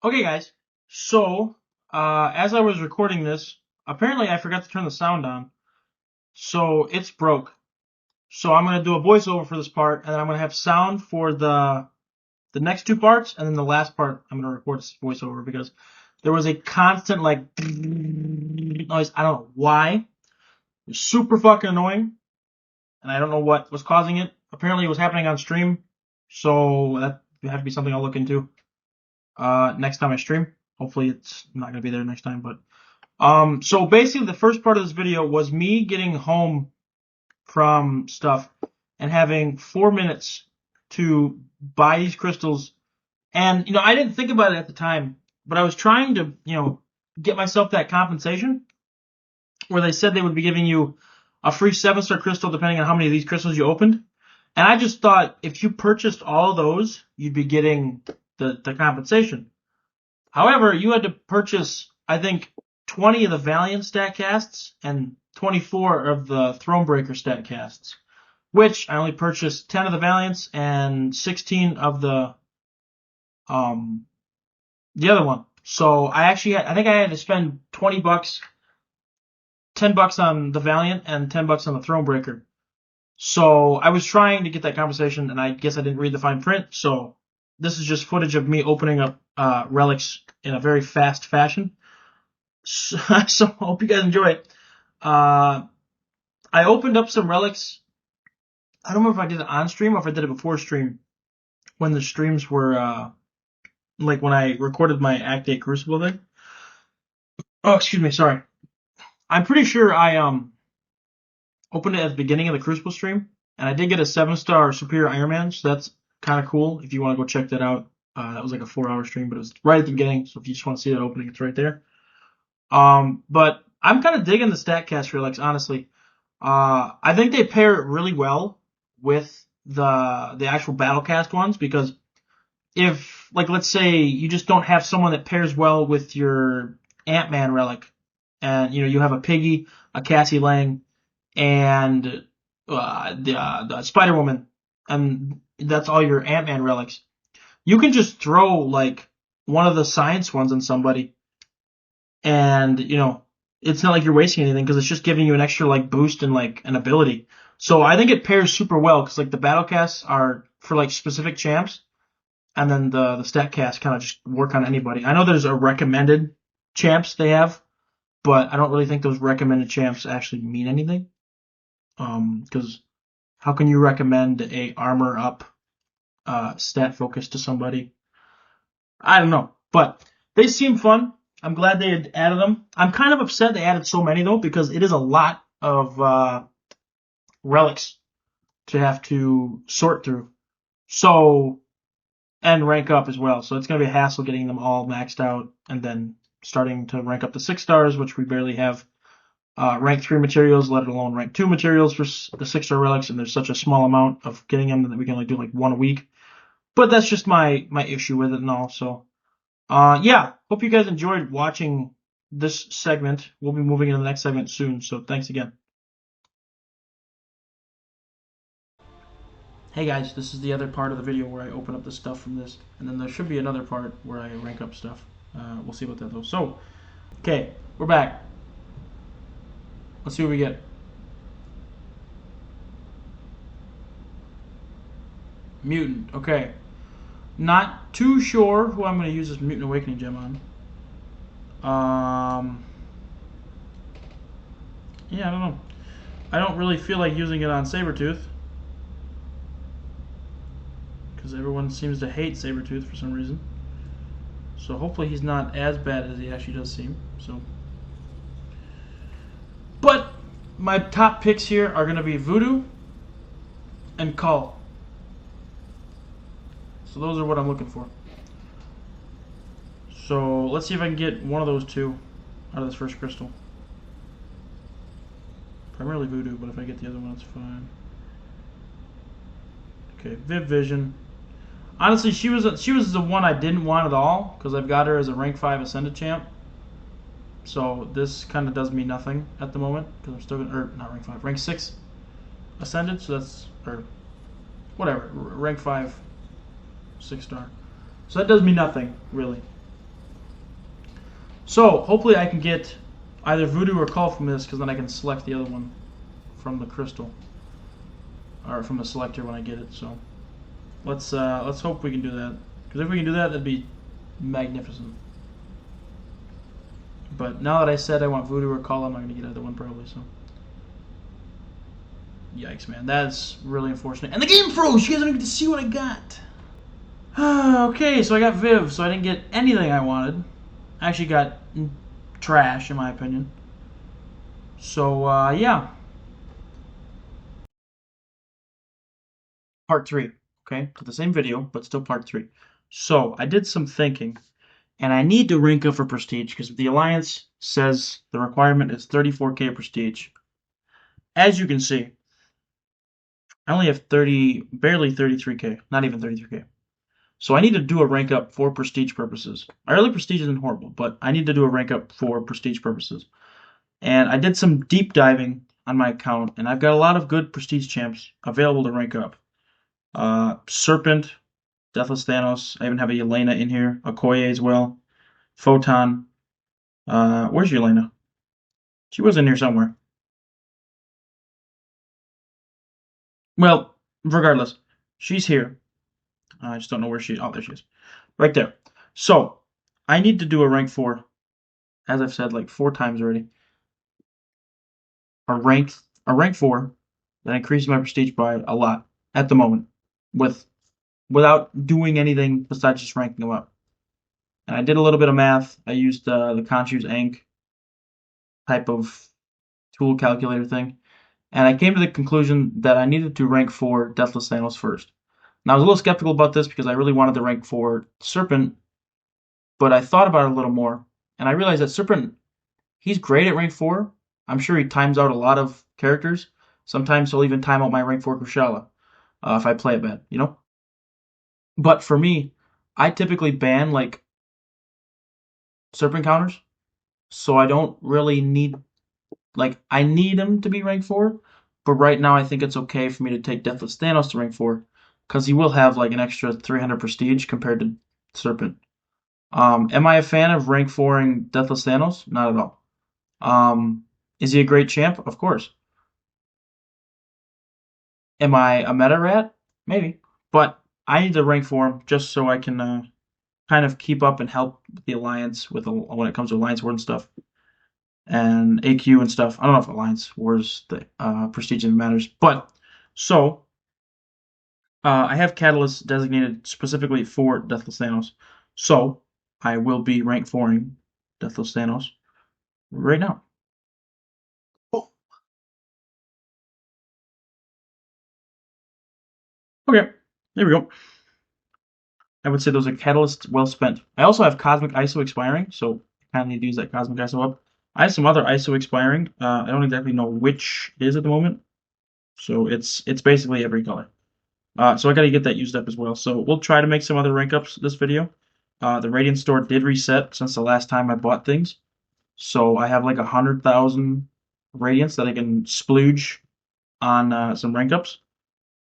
Okay, guys. So, as I was recording this, apparently I forgot to turn the sound on, so it's broke. So I'm gonna do a voiceover for this part, and then I'm gonna have sound for the next two parts, and then the last part I'm gonna record this voiceover because there was a constant like noise. I don't know why. It was super fucking annoying, and I don't know what was causing it. Apparently, it was happening on stream, so that would have to be something I'll look into next time I stream. Hopefully it's not gonna be there next time, but so basically the first part of this video was me getting home from stuff and having 4 minutes to buy these crystals. And I didn't think about it at the time, but I was trying to, get myself that compensation where they said they would be giving you a free 7-star crystal depending on how many of these crystals you opened. And I just thought if you purchased all of those, you'd be getting the compensation. However, you had to purchase, I think, 20 of the Valiant stat casts and 24 of the Thronebreaker stat casts, which I only purchased 10 of the Valiants and 16 of the other one. So I think I had to spend $20, $10 on the Valiant and $10 on the Thronebreaker. So I was trying to get that conversation, and I guess I didn't read the fine print. So this is just footage of me opening up relics in a very fast fashion. So I hope you guys enjoy it. I opened up some relics. I don't remember if I did it on stream or if I did it before stream. When the streams were like when I recorded my Act 8 Crucible thing. Oh, excuse me, sorry. I'm pretty sure I opened it at the beginning of the Crucible stream, and I did get a 7-star Superior Iron Man, so that's kind of cool if you want to go check that out. That was like a 4-hour stream, but it was right at the beginning, so if you just want to see that opening, it's right there. But I'm kind of digging the StatCast relics, honestly. I think they pair really well with the actual Battlecast ones, because if, like, let's say you just don't have someone that pairs well with your Ant-Man relic, and, you have a Piggy, a Cassie Lang, and the Spider-Woman, and that's all your Ant-Man relics. You can just throw, like, one of the science ones on somebody, and, it's not like you're wasting anything, because it's just giving you an extra, like, boost and, like, an ability. So I think it pairs super well, because, like, the Battlecasts are for, like, specific champs, and then the StatCasts kind of just work on anybody. I know there's a recommended champs they have, but I don't really think those recommended champs actually mean anything. Because how can you recommend a armor up stat focus to somebody? I don't know, but they seem fun. I'm glad they had added them. I'm kind of upset they added so many though, because it is a lot of relics to have to sort through. So, and rank up as well. So it's gonna be a hassle getting them all maxed out and then starting to rank up to 6 stars, which we barely have rank 3 materials, let alone rank 2 materials for the 6-star relics, and there's such a small amount of getting them that we can only do like one a week. But that's just my issue with it and all. So, yeah, hope you guys enjoyed watching this segment. We'll be moving into the next segment soon, so thanks again. Hey guys, this is the other part of the video where I open up the stuff from this, and then there should be another part where I rank up stuff. We'll see about that though. So, okay, we're back. Let's see what we get. Mutant, okay. Not too sure who I'm going to use this Mutant Awakening gem on. Yeah, I don't know. I don't really feel like using it on Sabretooth, because everyone seems to hate Sabretooth for some reason. So hopefully he's not as bad as he actually does seem. So, but my top picks here are going to be Voodoo and Cull. So those are what I'm looking for. So let's see if I can get one of those two out of this first crystal. Primarily Voodoo, but if I get the other one, that's fine. Okay, Viv Vision. Honestly, she was the one I didn't want at all, because I've got her as a rank 5 Ascended champ. So this kind of does me nothing at the moment, because I'm still gonna, or not rank 5, rank 6 Ascended. So that's, or whatever, rank 5 6-star. So that does me nothing really. So hopefully I can get either Voodoo or Call from this, because then I can select the other one from the crystal, or from the selector when I get it. So let's hope we can do that, because if we can do that, that'd be magnificent. But now that I said I want Voodoo or Call, I'm not gonna get either one probably. So yikes, man, that's really unfortunate. And the game froze. You guys don't even get to see what I got. Okay, so I got Viv, so I didn't get anything I wanted. I actually got trash, in my opinion. So, yeah. Part 3, okay? So the same video, but still part 3. So, I did some thinking, and I need to rank up for Prestige, because the Alliance says the requirement is 34k Prestige. As you can see, I only have barely 33k, not even 33k. So I need to do a rank up for Prestige purposes. Early Prestige isn't horrible, but I need to do a rank up for Prestige purposes. And I did some deep diving on my account, and I've got a lot of good Prestige champs available to rank up. Serpent, Deathless Thanos. I even have a Yelena in here. Okoye as well. Photon. Where's Yelena? She was in here somewhere. Well, regardless, she's here. I just don't know where she is. Oh, there she is. Right there. So, I need to do a rank 4, as I've said like 4 times already. A rank 4 that increases my prestige by a lot at the moment, with without doing anything besides just ranking them up. And I did a little bit of math. I used the Conchu's Ink type of tool calculator thing, and I came to the conclusion that I needed to rank 4 Deathless Thanos first. Now I was a little skeptical about this because I really wanted to rank 4 Serpent, but I thought about it a little more, and I realized that Serpent, he's great at rank 4. I'm sure he times out a lot of characters. Sometimes he'll even time out my rank 4 Kushala if I play it bad, you know? But for me, I typically ban like Serpent counters, so I don't really need, like, I need him to be rank 4, but right now I think it's okay for me to take Deathless Thanos to rank 4, because he will have like an extra 300 prestige compared to Serpent. Am I a fan of rank 4ing Deathless Thanos? Not at all. Is he a great champ? Of course. Am I a meta rat? Maybe. But I need to rank 4 him just so I can kind of keep up and help the Alliance with when it comes to Alliance Wars and stuff. And AQ and stuff. I don't know if Alliance Wars the prestige even matters. But, so, I have Catalyst designated specifically for Deathless Thanos. So, I will be rank 4ing Deathless Thanos right now. Oh. Okay, there we go. I would say those are catalysts well spent. I also have Cosmic ISO expiring, so I kind of need to use that Cosmic ISO up. I have some other ISO expiring. I don't exactly know which it is at the moment, so it's basically every color. So I got to get that used up as well. So we'll try to make some other rank ups this video. The Radiant store did reset since the last time I bought things, so I have like 100,000 Radiants that I can splooge on some rank ups.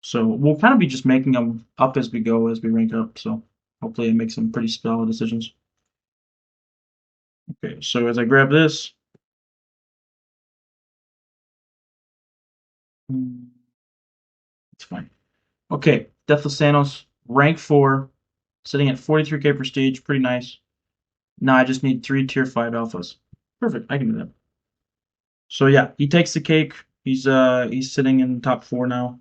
So we'll kind of be just making them up as we go, as we rank up. So hopefully I make some pretty solid decisions. Okay, so as I grab this, it's fine. Okay, Deathless Thanos, rank 4, sitting at 43k prestige, pretty nice. Now I just need 3 tier 5 alphas. Perfect, I can do that. So yeah, he takes the cake. He's sitting in top 4 now.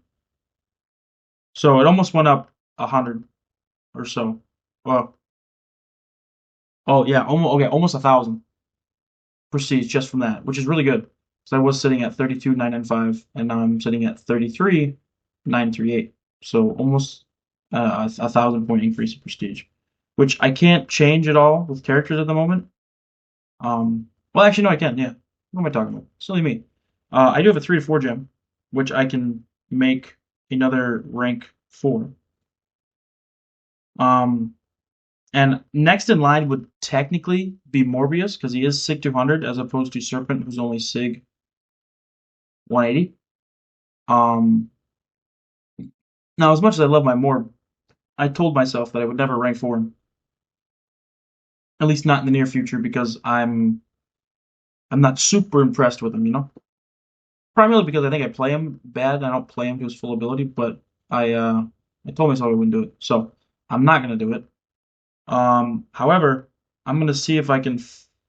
So it almost went up 100 or so. Well, oh yeah, almost 1,000 prestige just from that, which is really good. So I was sitting at 32,995, and now I'm sitting at 33,938. So almost a 1,000 point increase in prestige, which I can't change at all with characters at the moment. Well, actually, no, I can. Yeah, what am I talking about? Silly me. I do have a 3 to 4 gem, which I can make another rank 4. Um, and next in line would technically be Morbius, because he is Sig 200 as opposed to Serpent, who's only Sig 180. Now, as much as I love my Morb, I told myself that I would never rank 4 him. At least not in the near future, because I'm not super impressed with him, you know? Primarily because I think I play him bad. I don't play him to his full ability, but I told myself I wouldn't do it, so I'm not gonna do it. However, I'm gonna see if I can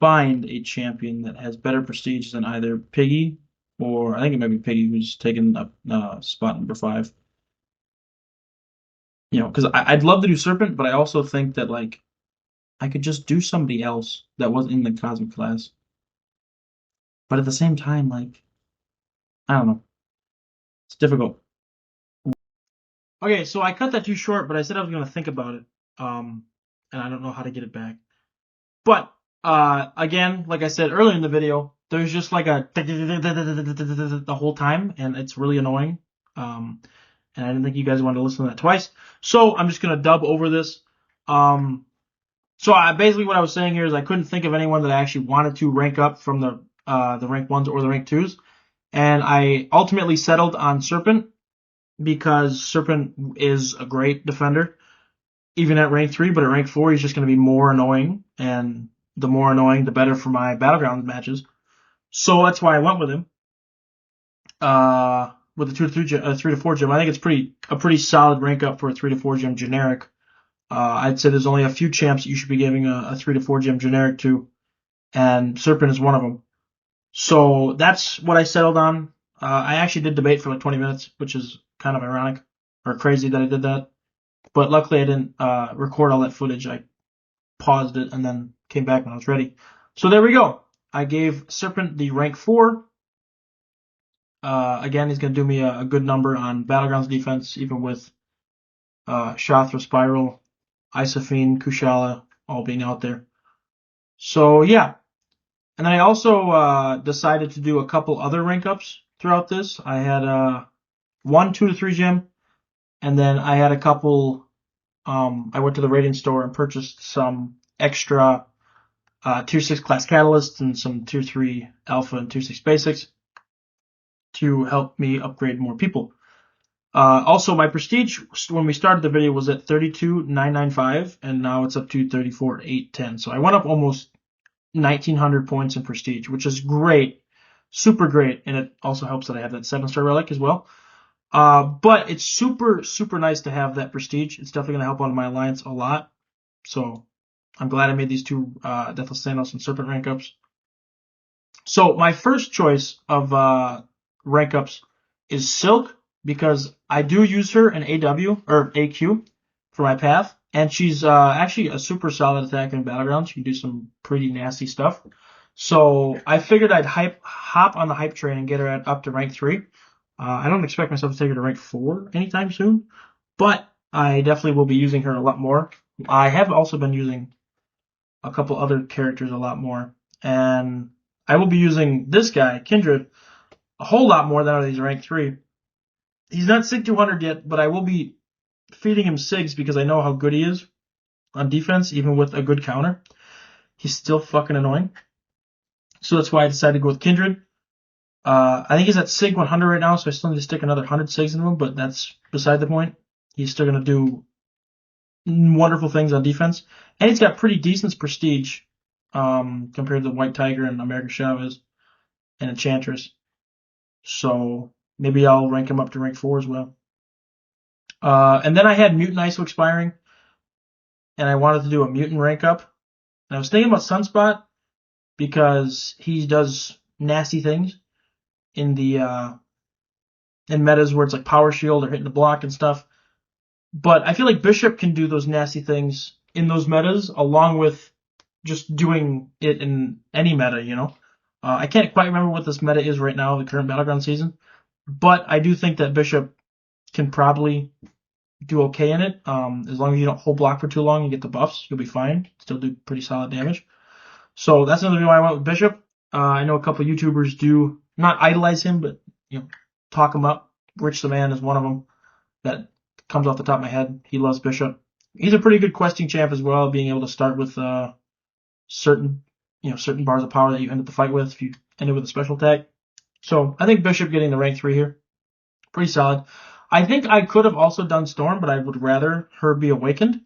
find a champion that has better prestige than either Piggy, or I think it might be Piggy, who's taken up spot number 5. You know, because I'd love to do Serpent, but I also think that like I could just do somebody else that was in the Cosmic class. But at the same time, like I don't know, it's difficult. Okay, so I cut that too short, but I said I was gonna think about it, and I don't know how to get it back. But again, like I said earlier in the video, there's just like a the whole time, and it's really annoying. And I didn't think you guys wanted to listen to that twice, so I'm just gonna dub over this. So basically what I was saying here is I couldn't think of anyone that I actually wanted to rank up from the rank 1s or the rank 2s, and I ultimately settled on Serpent because Serpent is a great defender, even at rank 3, but at rank 4 he's just going to be more annoying, and the more annoying, the better for my Battlegrounds matches. So that's why I went with him. With the 3 to 4 gem, I think it's a pretty solid rank up for a 3 to 4 gem generic. I'd say there's only a few champs that you should be giving a 3 to 4 gem generic to, and Serpent is one of them. So that's what I settled on. I actually did debate for like 20 minutes, which is kind of ironic or crazy that I did that. But luckily I didn't record all that footage. I paused it and then came back when I was ready. So there we go. I gave Serpent the rank 4. Again, he's going to do me a good number on Battlegrounds defense, even with Shathra, Spiral, Isafine, Kushala all being out there. So yeah. And I also decided to do a couple other rank ups throughout this. I had 1 2 to 3 gem, and then I had a couple. I went to the Radiant store and purchased some extra Tier 6 class catalysts and some Tier 3 alpha and Tier 6 basics to help me upgrade more people. Also, my prestige when we started the video was at 32,995, and now it's up to 34,810. So I went up almost 1,900 points in prestige, which is great, super great, and it also helps that I have that 7-star relic as well. But it's super, super nice to have that prestige. It's definitely going to help out my alliance a lot. So I'm glad I made these 2 Deathless Thanos and Serpent rank ups. So my first choice of rank ups is Silk, because I do use her in AW or AQ for my path, and she's actually a super solid attacker in Battlegrounds. She can do some pretty nasty stuff. So I figured I'd hop on the hype train and get her up to rank 3. I don't expect myself to take her to rank 4 anytime soon, but I definitely will be using her a lot more. I have also been using a couple other characters a lot more, and I will be using this guy, Kindred, a whole lot more than he's rank 3. He's not Sig 200 yet, but I will be feeding him Sigs because I know how good he is on defense, even with a good counter. He's still fucking annoying. So that's why I decided to go with Kindred. I think he's at Sig 100 right now, so I still need to stick another 100 Sigs into him, but that's beside the point. He's still going to do wonderful things on defense. And he's got pretty decent prestige compared to White Tiger and American Chavez and Enchantress. So maybe I'll rank him up to rank 4 as well. And then I had Mutant ISO expiring, and I wanted to do a Mutant rank up. And I was thinking about Sunspot because he does nasty things in the in metas where it's like Power Shield or hitting the block and stuff. But I feel like Bishop can do those nasty things in those metas, along with just doing it in any meta, you know? I can't quite remember what this meta is right now, the current Battleground season, but I do think that Bishop can probably do okay in it. As long as you don't hold block for too long and get the buffs, you'll be fine. Still do pretty solid damage. So that's another reason why I went with Bishop. I know a couple YouTubers do not idolize him, but you know, talk him up. Rich the Man is one of them that comes off the top of my head. He loves Bishop. He's a pretty good questing champ as well, being able to start with certain bars of power that you end up the fight with if you end it with a special attack. So I think Bishop getting the rank 3 here, pretty solid. I think I could have also done Storm, but I would rather her be awakened.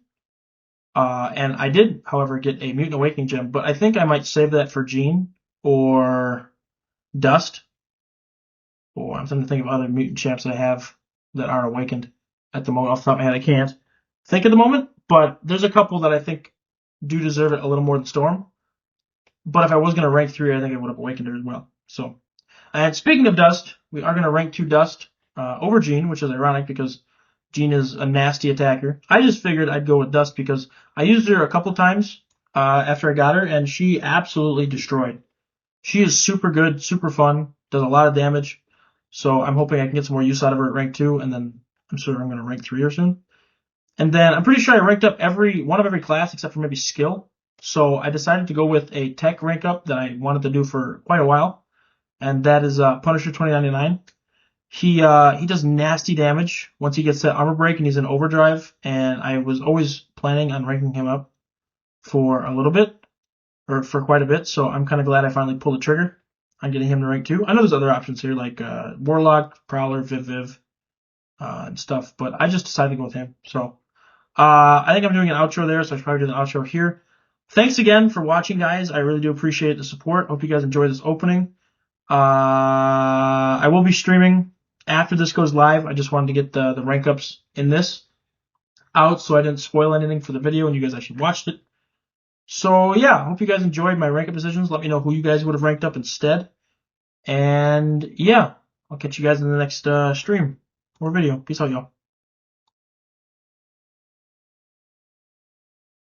And I did, however, get a Mutant Awakening gem, but I think I might save that for Gene or Dust. Or I'm trying to think of other mutant champs that I have that are awakened at the moment. Off the top of my head, I can't think at the moment, but there's a couple that I think do deserve it a little more than Storm. But if I was going to rank 3, I think I would have awakened her as well. So, and speaking of Dust, we are going to rank 2 Dust over Gene, which is ironic because Gene is a nasty attacker. I just figured I'd go with Dust because I used her a couple times after I got her, and she absolutely destroyed. She is super good, super fun, does a lot of damage. So I'm hoping I can get some more use out of her at rank 2, and then I'm sure I'm going to rank 3 her soon. And then I'm pretty sure I ranked up one of every class except for maybe skill. So I decided to go with a tech rank up that I wanted to do for quite a while, and that is Punisher 2099. He does nasty damage once he gets that armor break and he's in overdrive, and I was always planning on ranking him up for a little bit, or for quite a bit, so I'm kind of glad I finally pulled the trigger on getting him to rank 2. I know there's other options here like Warlock, Prowler, Viv, and stuff, but I just decided to go with him. So I think I'm doing an outro there, so I should probably do the outro here. Thanks again for watching, guys. I really do appreciate the support. Hope you guys enjoyed this opening. I will be streaming after this goes live. I just wanted to get the rank ups in this out so I didn't spoil anything for the video and you guys actually watched it. So yeah, hope you guys enjoyed my rank up decisions. Let me know who you guys would have ranked up instead. And yeah, I'll catch you guys in the next stream or video. Peace out, y'all.